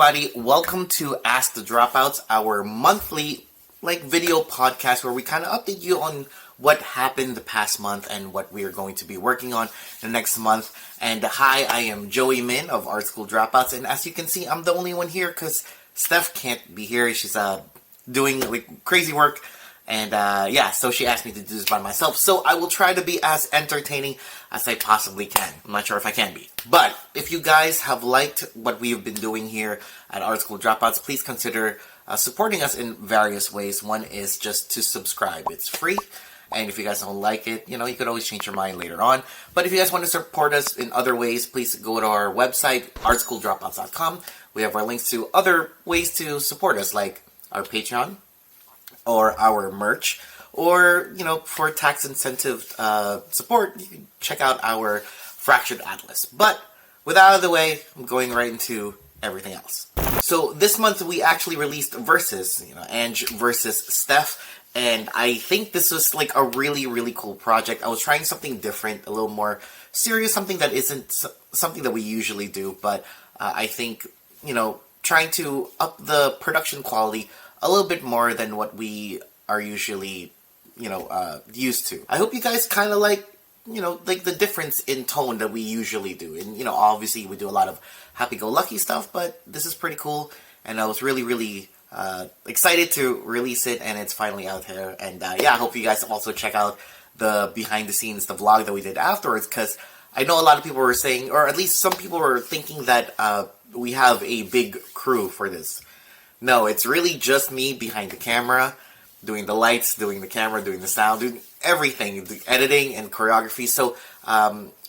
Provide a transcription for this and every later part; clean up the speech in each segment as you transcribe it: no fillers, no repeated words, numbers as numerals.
everybody, welcome to Ask The Dropouts, our monthly video podcast where we kind of update you on what happened the past month and what we are going to be working on the next month. And hi, I am Joey Min of Art School Dropouts, and as you can see, I'm the only one here because Steph can't be here. She's doing crazy work, and so she asked me to do this by myself. So I will try to be as entertaining as I possibly can. I'm not sure if I can be. But if you guys have liked what we have been doing here at Art School Dropouts, please consider supporting us in various ways. One is just to subscribe. It's free. And if you guys don't like it, you could always change your mind later on. But if you guys want to support us in other ways, please go to our website, artschooldropouts.com. We have our links to other ways to support us, like our Patreon, or our merch, or, for tax incentive support, you can check out our Fractured Atlas. But with that out of the way, I'm going right into everything else. So this month we actually released Versus, Ange versus Steph. And I think this was a really, really cool project. I was trying something different, a little more serious, something that isn't something that we usually do. But I think, trying to up the production quality a little bit more than what we are usually, used to. I hope you guys kind of like the difference in tone that we usually do. And, obviously we do a lot of happy-go-lucky stuff, but this is pretty cool. And I was really, really excited to release it, and it's finally out there. And I hope you guys also check out the behind the scenes, the vlog that we did afterwards, because I know a lot of people were saying, or at least some people were thinking that we have a big crew for this. No, it's really just me behind the camera, doing the lights, doing the camera, doing the sound, doing everything, the editing and choreography. So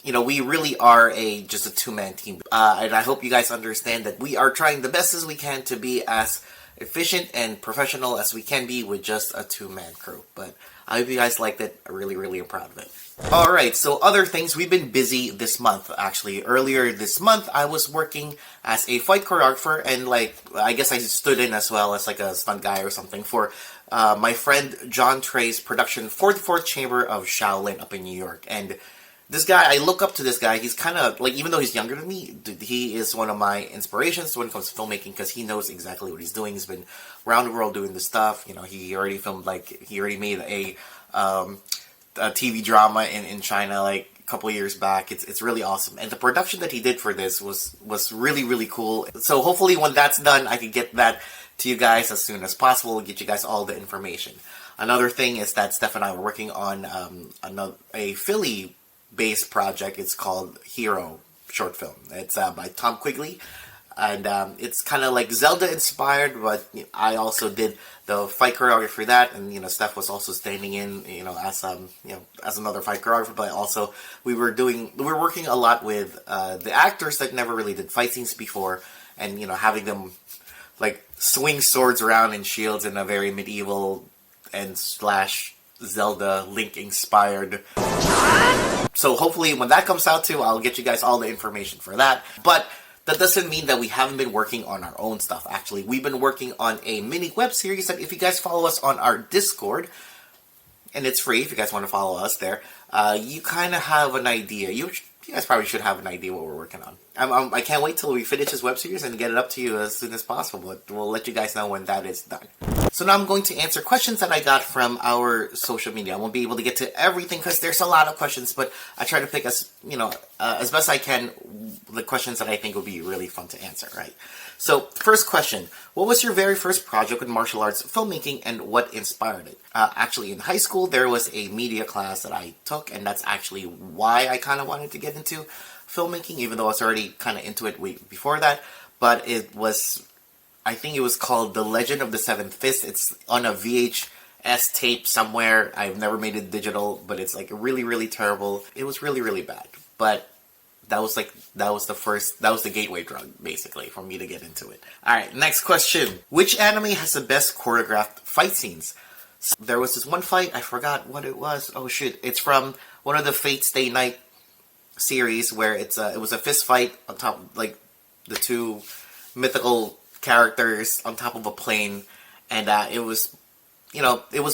we really are just a two-man team. And I hope you guys understand that we are trying the best as we can to be as efficient and professional as we can be with just a two-man crew. But I hope you guys liked it. I really, really am proud of it. Alright, so other things. We've been busy this month, actually. Earlier this month, I was working as a fight choreographer, and I guess I stood in as well as a stunt guy or something for my friend John Trey's production, 44th Chamber of Shaolin up in New York. And this guy, I look up to this guy. He's kind of, even though he's younger than me, he is one of my inspirations when it comes to filmmaking, because he knows exactly what he's doing. He's been around the world doing this stuff. He already filmed, he already made a TV drama in China, a couple years back. It's really awesome. And the production that he did for this was really, really cool. So hopefully when that's done, I can get that to you guys as soon as possible, get you guys all the information. Another thing is that Steph and I were working on a Philly-based project. It's called Hero short film. It's by Tom Quigley, and it's kind of Zelda inspired, but I also did the fight choreography for that, and Steph was also standing in as another fight choreographer. But also we were working a lot with the actors that never really did fight scenes before, and having them swing swords around and shields in a very medieval and / Zelda Link inspired. So hopefully when that comes out too, I'll get you guys all the information for that. But that doesn't mean that we haven't been working on our own stuff. Actually, we've been working on a mini web series that if you guys follow us on our Discord, and it's free if you guys want to follow us there, you kind of have an idea. You guys probably should have an idea what we're working on. I can't wait till we finish this web series and get it up to you as soon as possible. But we'll let you guys know when that is done. So now I'm going to answer questions that I got from our social media. I won't be able to get to everything because there's a lot of questions, but I try to pick as best I can the questions that I think would be really fun to answer, right? So, first question, what was your very first project with martial arts filmmaking and what inspired it? Actually, in high school, there was a media class that I took, and that's actually why I kind of wanted to get into filmmaking, even though I was already kind of into it way before that. But it was, I think it was called The Legend of the Seventh Fist. It's on a VHS tape somewhere. I've never made it digital, but it's really, really terrible. It was really, really bad. But that was the gateway drug, basically, for me to get into it. Alright, next question. Which anime has the best choreographed fight scenes? So there was this one fight, I forgot what it was. Oh shoot, it's from one of the Fate Stay Night series where it was a fist fight on top, the two mythical characters on top of a plane, and it was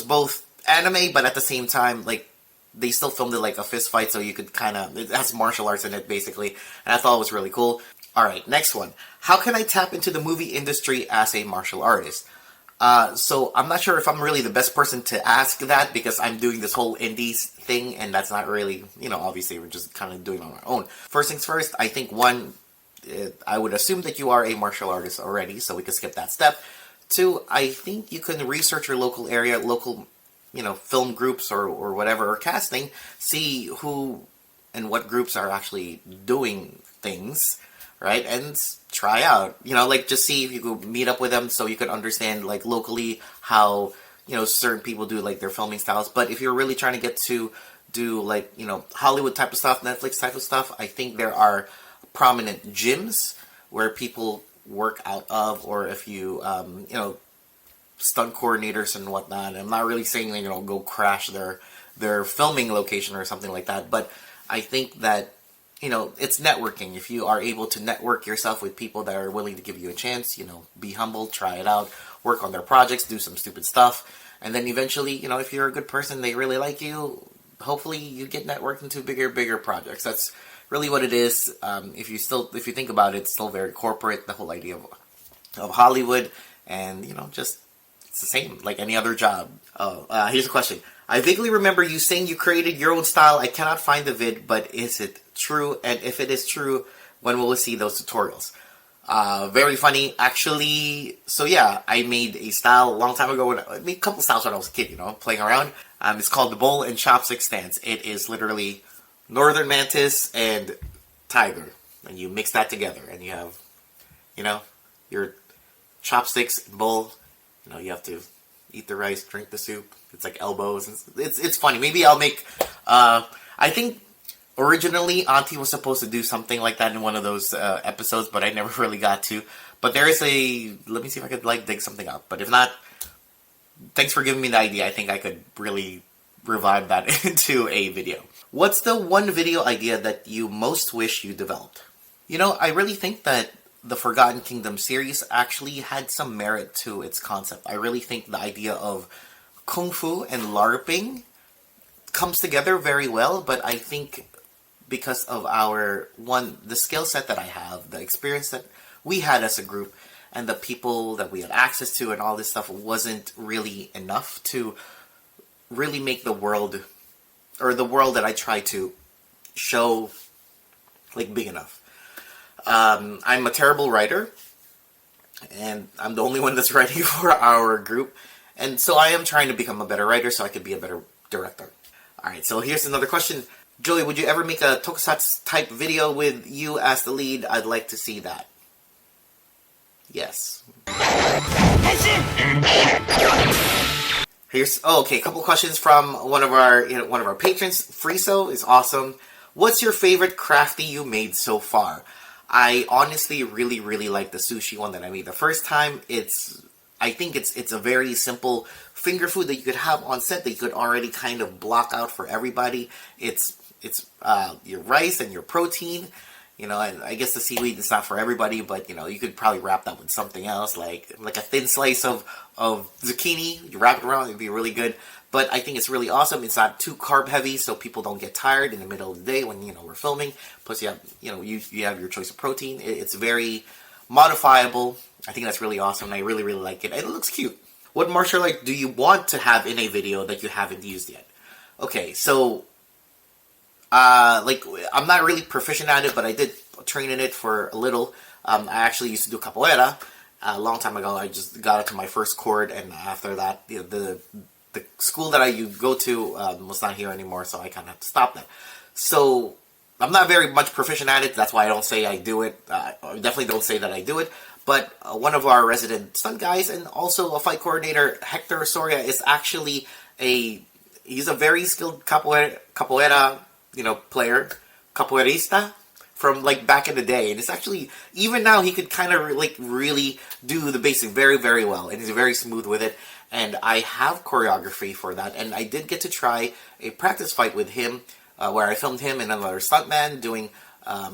both anime, but at the same time, they still filmed it like a fist fight, so you could kind of, it has martial arts in it, basically, and I thought it was really cool. Alright, next one. How can I tap into the movie industry as a martial artist? So I'm not sure if I'm really the best person to ask that because I'm doing this whole indies thing and that's not really, obviously we're just kind of doing it on our own. First things first, I think I would assume that you are a martial artist already, so we could skip that step. Two, I think you can research your local area, local, film groups or whatever, or casting, see who and what groups are actually doing things, right? And try out, just see if you could meet up with them so you could understand, locally how, certain people do, their filming styles. But if you're really trying to get to do, Hollywood type of stuff, Netflix type of stuff, I think there are prominent gyms where people work out of, or if you, stunt coordinators and whatnot. And I'm not really saying, go crash their filming location or something like that, but I think that it's networking. If you are able to network yourself with people that are willing to give you a chance, be humble, try it out, work on their projects, do some stupid stuff, and then eventually, if you're a good person, they really like you, hopefully you get networked into bigger projects. That's really what it is. If you think about it, it's still very corporate, the whole idea of Hollywood, and, just, it's the same, like any other job. Here's a question. I vaguely remember you saying you created your own style. I cannot find the vid, but is it true? And if it is true, when will we see those tutorials? Very funny, actually. So yeah, I made a style a long time ago. I made a couple styles when I was a kid, playing around. It's called the bowl and chopstick stance. It is literally northern mantis and tiger, and you mix that together, and you have, your chopsticks and bowl. You have to eat the rice, drink the soup. It's like elbows. It's funny. Maybe I'll make. I think originally Auntie was supposed to do something like that in one of those episodes, but I never really got to. But there is a. Let me see if I could dig something up. But if not, thanks for giving me the idea. I think I could really revive that into a video. What's the one video idea that you most wish you developed? I really think that the Forgotten Kingdom series actually had some merit to its concept. I really think the idea of Kung Fu and LARPing comes together very well, but I think because of the skill set that I have, the experience that we had as a group, and the people that we had access to and all this stuff wasn't really enough to really make the world that I try to show, big enough. I'm a terrible writer, and I'm the only one that's writing for our group, and so I am trying to become a better writer so I could be a better director. Alright, so here's another question. Joey, would you ever make a tokusatsu type video with you as the lead? I'd like to see that. Yes. Okay, a couple questions from one of our patrons. Friso is awesome. What's your favorite crafty you made so far? I honestly really, really like the sushi one that I made the first time. I think it's a very simple finger food that you could have on set that you could already kind of block out for everybody. It's your rice and your protein, and I guess the seaweed is not for everybody, but you could probably wrap that with something else, like a thin slice of zucchini. You wrap it around, it'd be really good. But I think it's really awesome. It's not too carb heavy, so people don't get tired in the middle of the day when we're filming. Plus, you have you have your choice of protein. It's very modifiable. I think that's really awesome. And I really, really like it. And it looks cute. What martial art do you want to have in a video that you haven't used yet? Okay, so I'm not really proficient at it, but I did train in it for a little. I actually used to do capoeira a long time ago. I just got it to my first chord, and after that, the school that I go to was not here anymore, so I kind of had to stop that. So I'm not very much proficient at it. That's why I don't say I do it. I definitely don't say that I do it. But one of our resident stunt guys and also a fight coordinator, Hector Soria, is actually he's a very skilled capoeira player, capoeirista from back in the day. And it's actually, even now, he could kind of really do the basic very, very well. And he's very smooth with it. And I have choreography for that. And I did get to try a practice fight with him where I filmed him and another stuntman doing a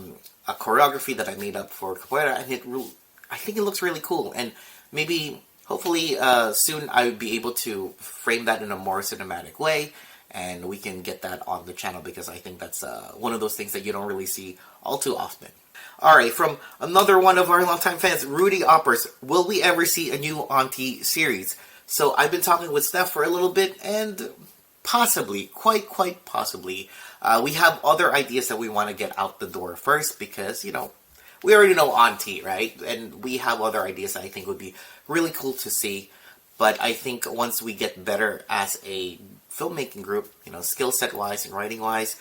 choreography that I made up for capoeira. And I think it looks really cool. And maybe, hopefully, soon I would be able to frame that in a more cinematic way and we can get that on the channel, because I think that's one of those things that you don't really see all too often. Alright, from another one of our longtime fans, Rudy Oppers, will we ever see a new Auntie series? So I've been talking with Steph for a little bit, and possibly, quite possibly, we have other ideas that we want to get out the door first, because, you know, we already know Auntie, right? And we have other ideas that I think would be really cool to see. But I think once we get better as a filmmaking group, you know, skill set wise and writing wise,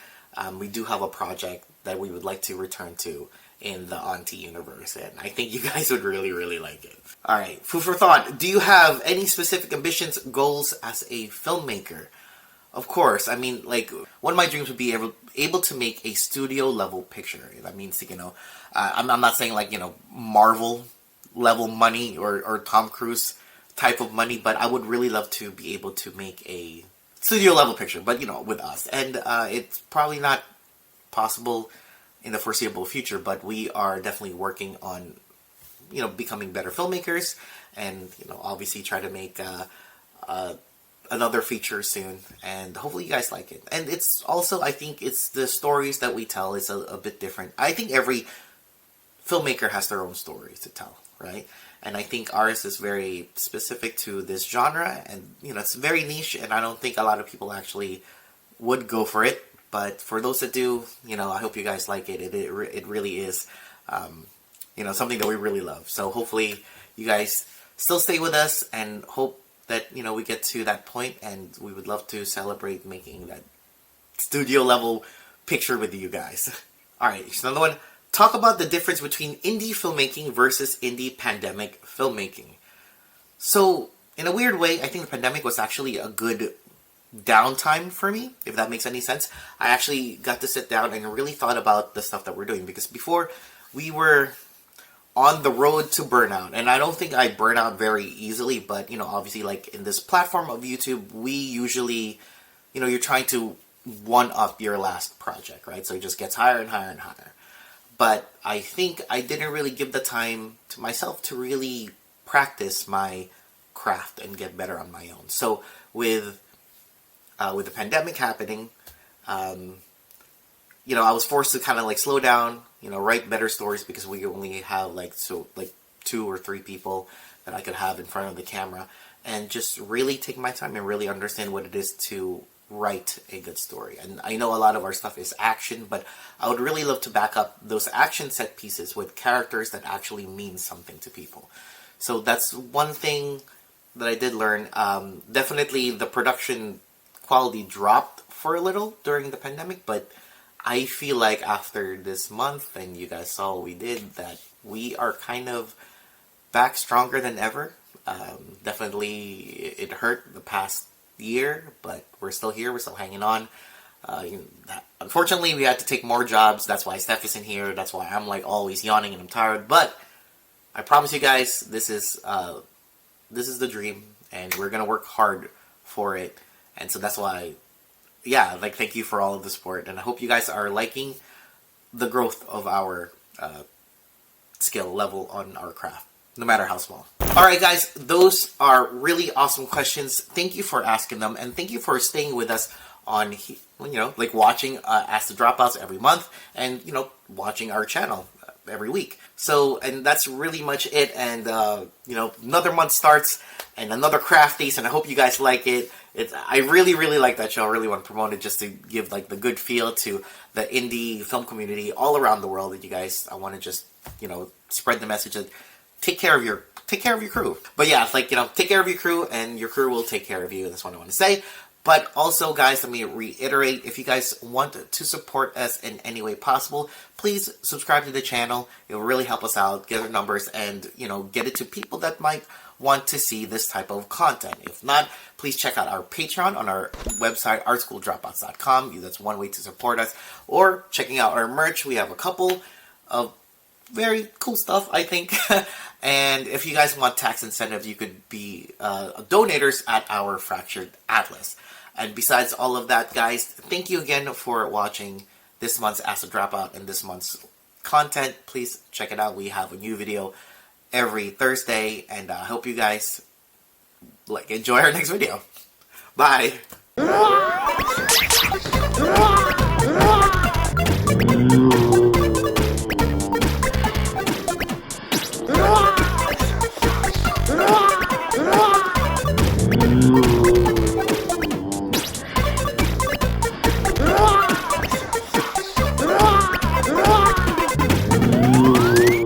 we do have a project that we would like to return to in the Auntie universe, and I think you guys would really like it. Alright, food for thought. Do you have any specific ambitions, goals as a filmmaker? Of course, I mean, like, one of my dreams would be able to make a studio level picture. That means, you know, I'm not saying like, you know, Marvel level money or Tom Cruise type of money, but I would really love to be able to make a studio level picture, but, you know, with us. And it's probably not possible in the foreseeable future, but we are definitely working on, you know, becoming better filmmakers, and, you know, obviously try to make another feature soon, and hopefully you guys like it. And it's also, I think it's the stories that we tell is a bit different. I think every filmmaker has their own stories to tell, right? And I think ours is very specific to this genre, and, you know, it's very niche, and I don't think a lot of people actually would go for it. But for those that do, you know, I hope you guys like it. It really is, you know, something that we really love. So hopefully you guys still stay with us, and hope that, you know, we get to that point, and we would love to celebrate making that studio level picture with you guys. Alright, here's another one. Talk about the difference between indie filmmaking versus indie pandemic filmmaking. So, in a weird way, I think the pandemic was actually a good downtime for me, if that makes any sense. I actually got to sit down and really thought about the stuff that we're doing, because before we were on the road to burnout, and I don't think I burn out very easily, but, you know, obviously, like, in this platform of YouTube, we usually, you know, you're trying to one up your last project, right? So it just gets higher and higher and higher. But I think I didn't really give the time to myself to really practice my craft and get better on my own. So with the pandemic happening, you know, I was forced to kind of like slow down, you know, write better stories, because we only have like 2 or 3 people that I could have in front of the camera, and just really take my time and really understand what it is to write a good story. And I know a lot of our stuff is action, but I would really love to back up those action set pieces with characters that actually mean something to people. So that's one thing that I did learn. Definitely the production quality dropped for a little during the pandemic, but I feel like after this month, and you guys saw what we did, that we are kind of back stronger than ever. Definitely it hurt the past year, but we're still here, we're still hanging on. Unfortunately, we had to take more jobs. That's why Steph isn't here. That's why I'm like always yawning and I'm tired. But I promise you guys, this is the dream, and we're gonna work hard for it. And so that's why, yeah, like, thank you for all of the support, and I hope you guys are liking the growth of our skill level on our craft, no matter how small. Alright guys, those are really awesome questions. Thank you for asking them, and thank you for staying with us on, you know, like watching Ask The Dropouts every month, and, you know, watching our channel every week. So, and that's really much it, and, you know, another month starts, and another Crafties, and I hope you guys like it. I really like that show. I really want to promote it, just to give like the good feel to the indie film community all around the world. That you guys, I want to just, you know, spread the message that take care of your crew. But yeah, it's like, you know, take care of your crew, and your crew will take care of you. That's what I want to say. But also, guys, let me reiterate, if you guys want to support us in any way possible, please subscribe to the channel. It will really help us out, get our numbers, and, you know, get it to people that might want to see this type of content. If not, please check out our Patreon on our website, artschooldropouts.com. That's one way to support us. Or checking out our merch. We have a couple of very cool stuff, I think. And if you guys want tax incentives, you could be donators at our Fractured Atlas. And besides all of that, guys, thank you again for watching this month's Ask The Dropout and this month's content. Please check it out. We have a new video every Thursday, and I hope you guys like enjoy our next video. Bye.